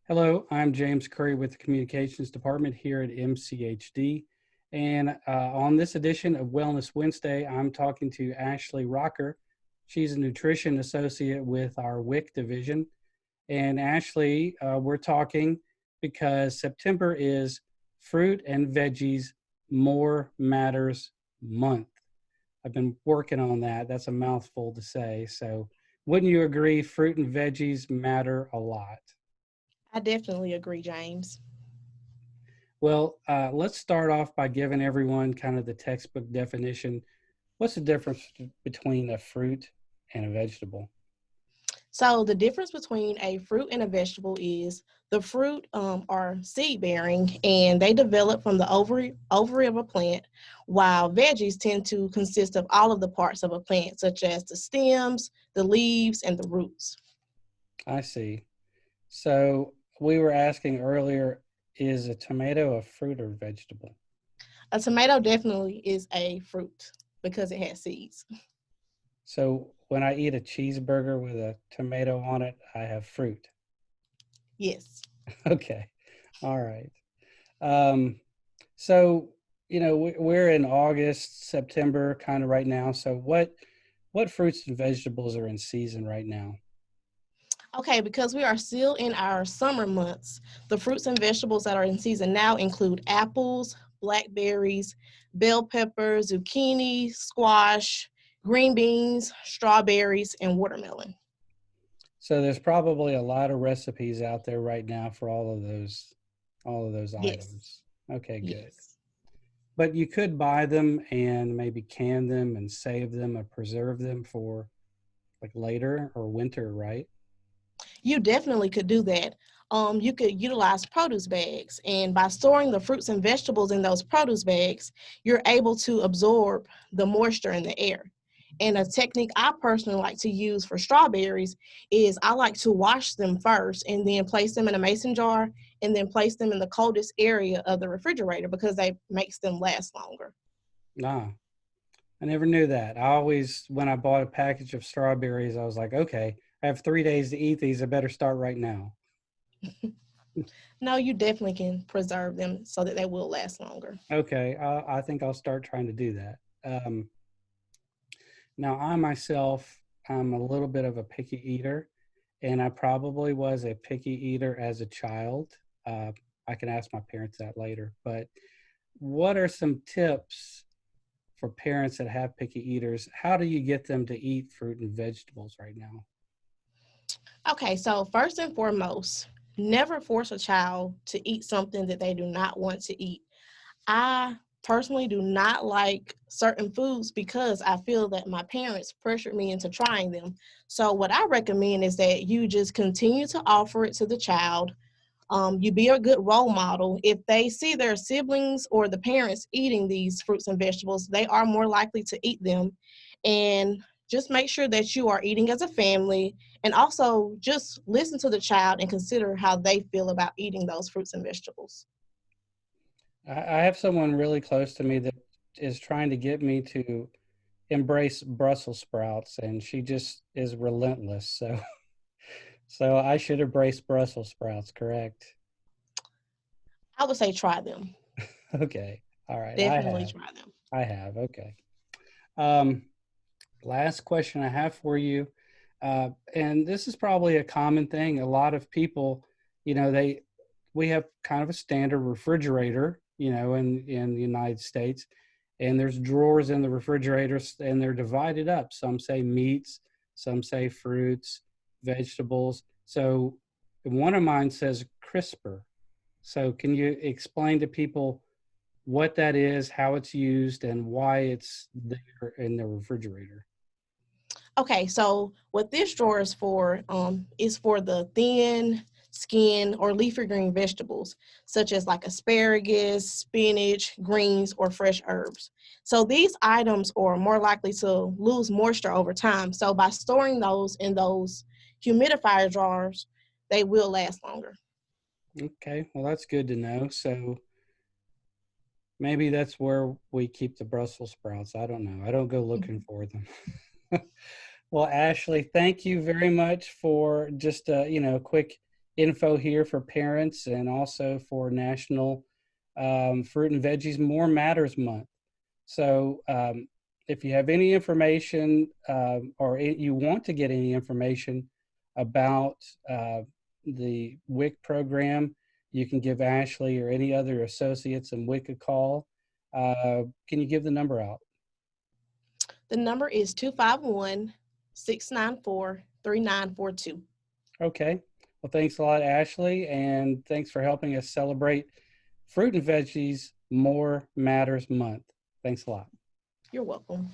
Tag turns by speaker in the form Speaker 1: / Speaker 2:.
Speaker 1: Hello, I'm James Currie with the Communications Department here at MCHD. And on this edition of Wellness Wednesday, I'm talking to Ashley Rocker. She's a nutrition associate with our WIC division. And Ashley, we're talking because September is Fruit and Veggies More Matters Month. I've been working on that. That's a mouthful to say. So, wouldn't you agree fruit and veggies matter a lot?
Speaker 2: I definitely agree, James.
Speaker 1: Well, let's start off by giving everyone kind of the textbook definition. What's the difference between a fruit and a vegetable?
Speaker 2: So the difference between a fruit and a vegetable is the fruit are seed bearing and they develop from the ovary of a plant, while veggies tend to consist of all of the parts of a plant, such as the stems, the leaves, and the roots.
Speaker 1: I see. So we were asking earlier, is a tomato a fruit or vegetable?
Speaker 2: A tomato definitely is a fruit because it has seeds.
Speaker 1: So when I eat a cheeseburger with a tomato on it, I have fruit.
Speaker 2: Yes.
Speaker 1: Okay. All right. Um, so we're in August, September, kind of right now. So what fruits and vegetables are in season right now?
Speaker 2: Okay, because we are still in our summer months, the fruits and vegetables that are in season now include apples, blackberries, bell peppers, zucchini, squash, green beans, strawberries, and watermelon.
Speaker 1: So there's probably a lot of recipes out there right now for all of those
Speaker 2: Yes,
Speaker 1: items. Okay, good.
Speaker 2: yes.
Speaker 1: But you could buy them and maybe can them and save them or preserve them for like later or winter, right?
Speaker 2: You definitely could do that. You could utilize produce bags, and by storing the fruits and vegetables in those produce bags, you're able to absorb the moisture in the air. And a technique I personally like to use for strawberries is I like to wash them first and then place them in a mason jar and then place them in the coldest area of the refrigerator because that makes them last longer.
Speaker 1: Nah, I never knew that. I always, when I bought a package of strawberries, I was like, okay, I have 3 days to eat these. I better start right now.
Speaker 2: No, you definitely can preserve them so that they will last longer.
Speaker 1: Okay, I think I'll start trying to do that. Now, I myself, I'm a little bit of a picky eater, and I probably was a picky eater as a child. Uh, I can ask my parents that later. But what are some tips for parents that have picky eaters? How do you get them to eat fruit and vegetables right now?
Speaker 2: Okay, so first and foremost, never force a child to eat something that they do not want to eat. I personally do not like certain foods because I feel that my parents pressured me into trying them. So, what I recommend is that you just continue to offer it to the child. You be a good role model. If they see their siblings or the parents eating these fruits and vegetables, they are more likely to eat them. And just make sure that you are eating as a family and also just listen to the child and consider how they feel about eating those fruits and vegetables.
Speaker 1: I have someone really close to me that is trying to get me to embrace Brussels sprouts, and she just is relentless. So, so I should embrace Brussels sprouts, correct?
Speaker 2: I would say try them.
Speaker 1: Okay. All right. I
Speaker 2: Definitely
Speaker 1: have.
Speaker 2: try them.
Speaker 1: I have. Okay. Um, Last question I have for you, and this is probably a common thing. A lot of people, we have kind of a standard refrigerator, in the United States, and there's drawers in the refrigerators, and they're divided up. Some say meats, some say fruits, vegetables. So one of mine says crisper. So can you explain to people what that is, how it's used, and why it's there in the refrigerator?
Speaker 2: Okay, so what this drawer is for the thin skin or leafy green vegetables, such as like asparagus, spinach, greens, or fresh herbs. So these items are more likely to lose moisture over time. So by storing those in those humidifier jars, they will last longer.
Speaker 1: Okay, well, that's good to know. So maybe that's where we keep the Brussels sprouts. I don't know. I don't go looking for them. Well, Ashley, thank you very much for just a quick info here for parents and also for National Fruit and Veggies More Matters Month. So if you have any information or you want to get any information about the WIC program, you can give Ashley or any other associates in WIC a call. Can you give the number out?
Speaker 2: The number is 251-694-3942.
Speaker 1: Okay. Well, thanks a lot, Ashley, and thanks for helping us celebrate Fruit and Veggies More Matters Month. Thanks a lot.
Speaker 2: You're welcome.